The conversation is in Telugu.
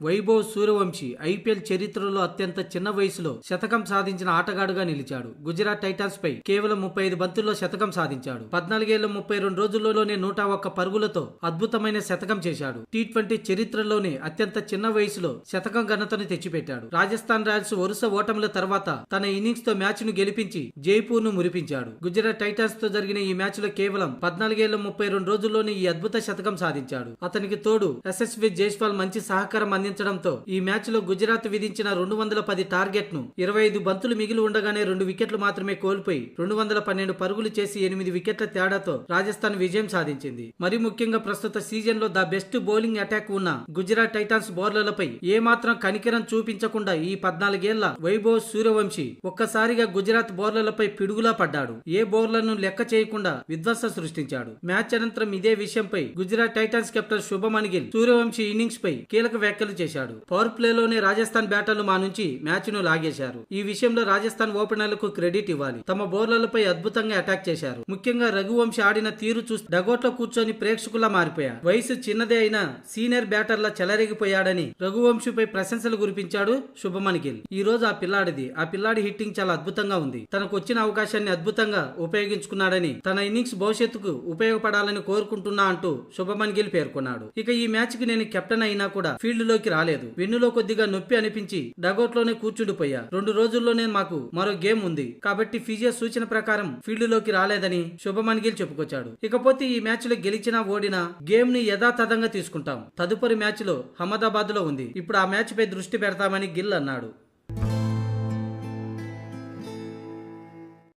వైభవ్ సూర్యవంశీ ఐపీఎల్ చరిత్రలో అత్యంత చిన్న వయసులో శతకం సాధించిన ఆటగాడుగా నిలిచాడు. గుజరాత్ టైటాన్స్ పై కేవలం 35 బంతుల్లో శతకం సాధించాడు. 14 ఏళ్ల 32 రోజుల్లోనే 101 పరుగులతో అద్భుతమైన శతకం చేశాడు. టీ20 చరిత్రలోనే అత్యంత చిన్న వయసులో శతకం ఘనతను తెచ్చిపెట్టాడు. రాజస్థాన్ రాయల్స్ వరుస ఓటముల తర్వాత తన ఇన్నింగ్స్ తో మ్యాచ్ ను గెలిపించి జైపూర్ ను మురిపించాడు. గుజరాత్ టైటాన్స్ తో జరిగిన ఈ మ్యాచ్ లో కేవలం 14 ఏళ్ల 32 రోజుల్లోనే ఈ అద్భుత శతకం సాధించాడు. అతనికి తోడు యశస్వి జైస్వాల్ మంచి సహకారం అందించడంతో ఈ మ్యాచ్ లో గుజరాత్ విధించిన 210 టార్గెట్ ను 25 బంతులు మిగిలి ఉండగానే 2 వికెట్లు మాత్రమే కోల్పోయి 212 పరుగులు చేసి 8 వికెట్ల తేడాతో రాజస్థాన్ విజయం సాధించింది. మరి ముఖ్యంగా ప్రస్తుత సీజన్ లో ద బెస్ట్ బౌలింగ్ అటాక్ ఉన్న గుజరాత్ టైటాన్స్ బౌలర్లపై ఏమాత్రం కనికరం చూపించకుండా ఈ 14 ఏళ్ల వైభవ్ సూర్యవంశీ ఒక్కసారిగా గుజరాత్ బౌలర్లపై పిడుగులా పడ్డాడు. ఏ బౌలర్లను లెక్క చేయకుండా విధ్వంసం సృష్టించాడు. మ్యాచ్ అనంతరం ఇదే విషయంపై Gujarat Titans captain Shubman Gill Suryavanshi innings పై కీలక వ్యాఖ్యలు చేశాడు. పవర్ ప్లేలోనే రాజస్థాన్ బ్యాటర్లు మా నుంచి మ్యాచ్ ను లాగేశారు. ఈ విషయంలో రాజస్థాన్ ఓపెనర్లకు క్రెడిట్ ఇవ్వాలి. తమ బౌలర్లపై అద్భుతంగా అటాక్ చేశారు. ముఖ్యంగా రఘువంశీ ఆడిన తీరు చూసి డగోట్లో కూర్చొని ప్రేక్షకులా మారిపోయారు. వయసు చిన్నదే అయినా సీనియర్ బ్యాటర్ల చెలరేగిపోయాడని రఘువంశీపై ప్రశంసలు కురిపించాడు శుభమన్ గిల్. ఈ రోజు ఆ పిల్లాడి హిట్టింగ్ చాలా అద్భుతంగా ఉంది. తనకు వచ్చిన అవకాశాన్ని అద్భుతంగా ఉపయోగించుకున్నాడని, తన ఇన్నింగ్స్ భవిష్యత్తుకు ఉపయోగపడాలని కోరుకుంటున్నా అంటూ శుభమన్ గిల్ పేర్కొన్నాడు. ఇక ఈ మ్యాచ్ కి నేను కెప్టెన్ అయినా కూడా ఫీల్డ్ లోకి రాలేదు. వెన్నులో కొద్దిగా నొప్పి అనిపించి డగౌట్ లోనే కూర్చుండిపోయా. 2 రోజుల్లోనే మాకు మరో గేమ్ ఉంది కాబట్టి ఫిజియో సూచన ప్రకారం ఫీల్డ్ లోకి రాలేదని శుభమన్ గిల్ చెప్పుకొచ్చాడు. ఇకపోతే ఈ మ్యాచ్ లో గెలిచినా ఓడినా గేమ్ ని యథాతథంగా తీసుకుంటాం. తదుపరి మ్యాచ్ లో అహ్మదాబాద్ లో ఉంది. ఇప్పుడు ఆ మ్యాచ్ పై దృష్టి పెడతామని గిల్ అన్నాడు.